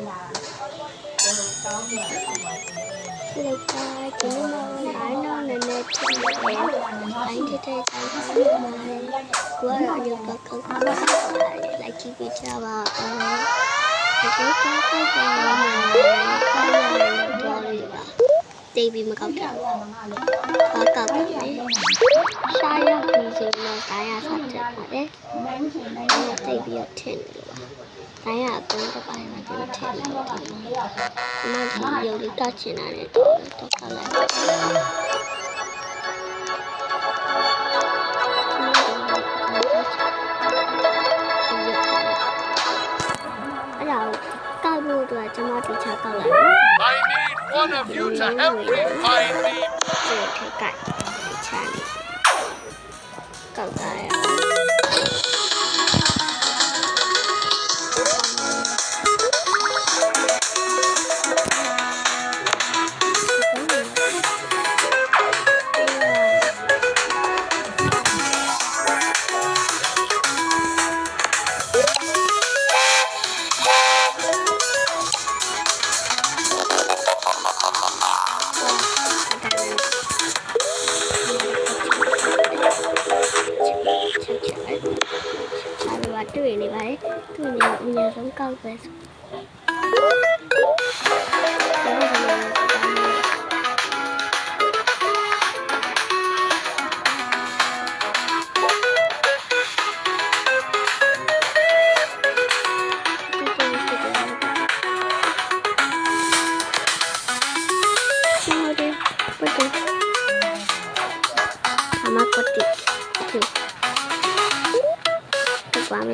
Like you know, I know the net. I did it. What are you talking about? Like keep it about. Baby Macauta. Shire using no tire subject. Baby a 10. I have going to buy my 10. I'm not touching it. I need one of you to help me find me. Doing it, right? Doing it when you're some conquest. Các bạn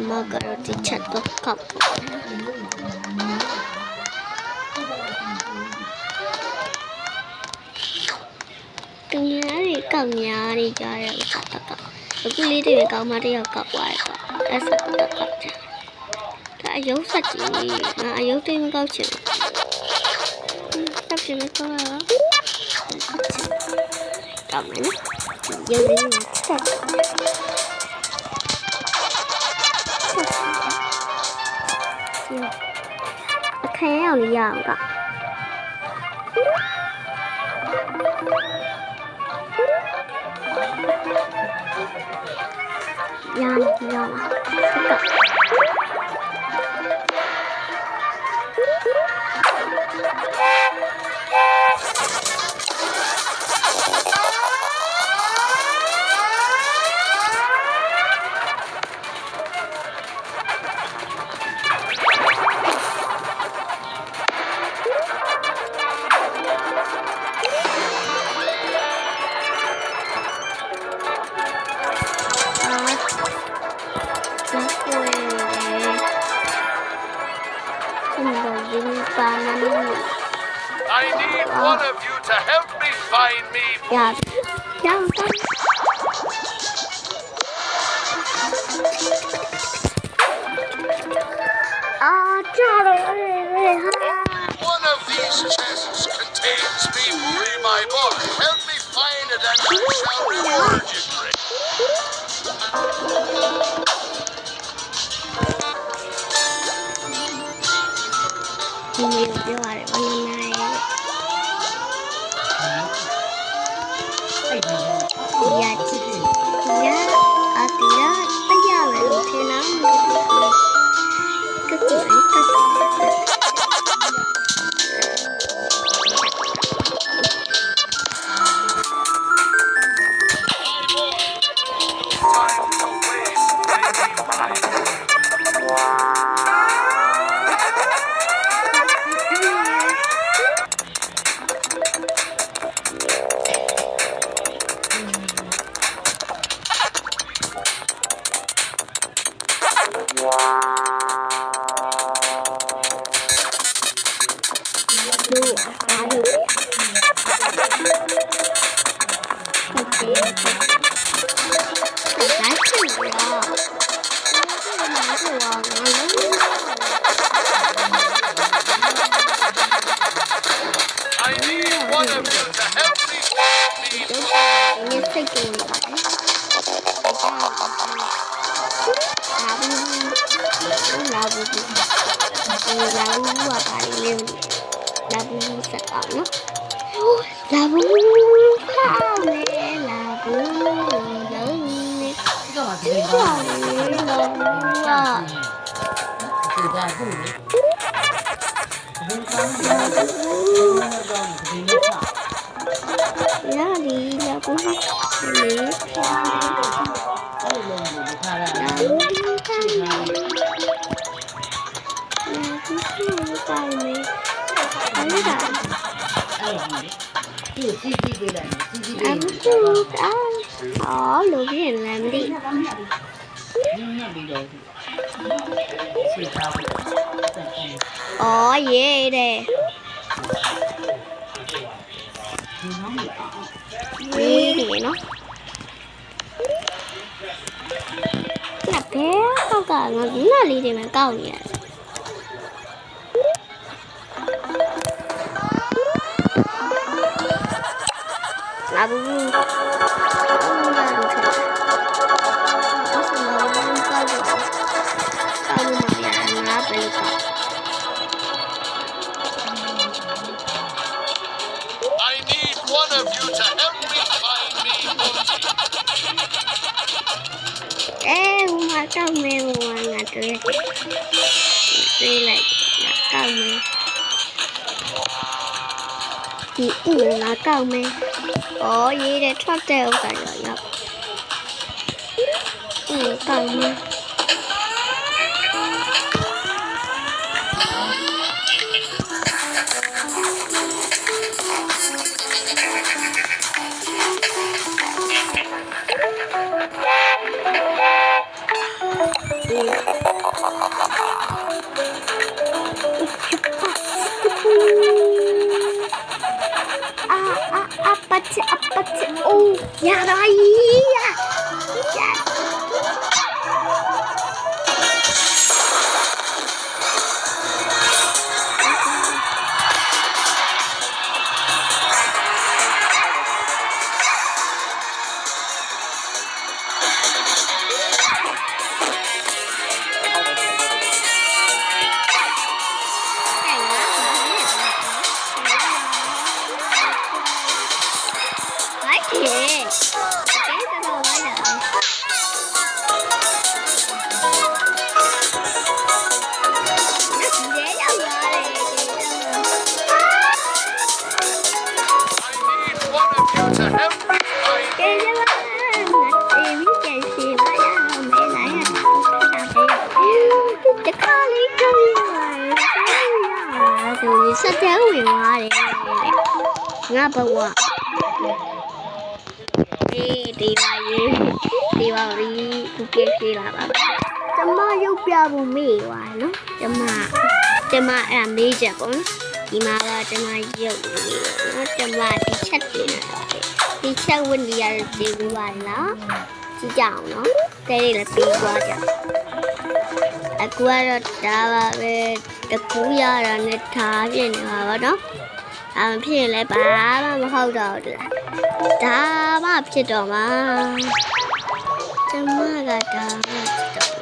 Margaret chat book cup. Cầm nhà đi cho em cắt cứ lý thì cậu mà đi cắt hoài đã sạch cắt đã giấu sạch gì mà giấu trên câu chuyện sắp chuyện mấy câu đó cầm ảnh giờ đi sạch ok nào đi vào cả Yan, I need one of you to help me find me. Yeah. One of these chests contains me, Wooly, my boy. Help me find it and I shall reward you great. တို့အားလို့โอเคဒါချင်လားI need one of you to help me find me booty. ဒီစိတ်ကိုလာဘူးကပါလေလာဘူးဆက်အောင်နော်လာဘူးပါလေလာဘူးလုံးနေတော့ဒီပါလေလုံးဝဒီကခုလေဒီကောင်ကလည်းဒီနေ့က လာလီလာဘူးလေ အဲ့လိုမျိုးဒီခါရ လာဘူးပါလေလာဘူးပါလေအဲ့ဒါ အဲ့လိုမျိုးစီစီပေးလိုက်စီစီပေး အဘူးအော်လို့ပြင်လမ်းဒီ ညံ့ပြီးတော့စီထားပြီး အော်ရေးတယ် ဒီน้อง ရေးတယ်နော်那别搞搞，我那里的没搞你。那不，那不看，我什么都没搞过，搞不嘛呀？那不搞。I need one of you to help me find me booty. 哎，我嘛搞没我那对，对嘞，那搞没。ဒီဥလာကောက်မယ်။အော်ရေးတယ်ထွက်တဲ့ဥစ္စာရောရောက်။ကောက်မယ်။아빠치 오 야라이야 야ဆက်တဲ့ဝင်သွားတယ်ငါဘဝဒီပါရေးဒီပါပြီးသူပြေးပြေးလာပါကျမရုပ်ပြဖို့မေ့သွားနော်ကျမအဲ့ဒါမေးချက်ပေါ့ဒီမှာကကျမရုပ်နော်ကျမဒီချက်တင်တာဒီချက်ဝင်နေရဒီဘူးပါလားကြည့်ကြအောင်နော်တဲလေးလည်းပြီးသွားကြအခုကတော့ဒါပါပဲတကူရတာနဲ့ထားပြနေပါတော့နော်ဖြစ်ရင်လည်းဘာမှမဟုတ်တော့ဘူးလားဒါမှဖြစ်တော့မှာကျမကဒါမှဖြစ်တော့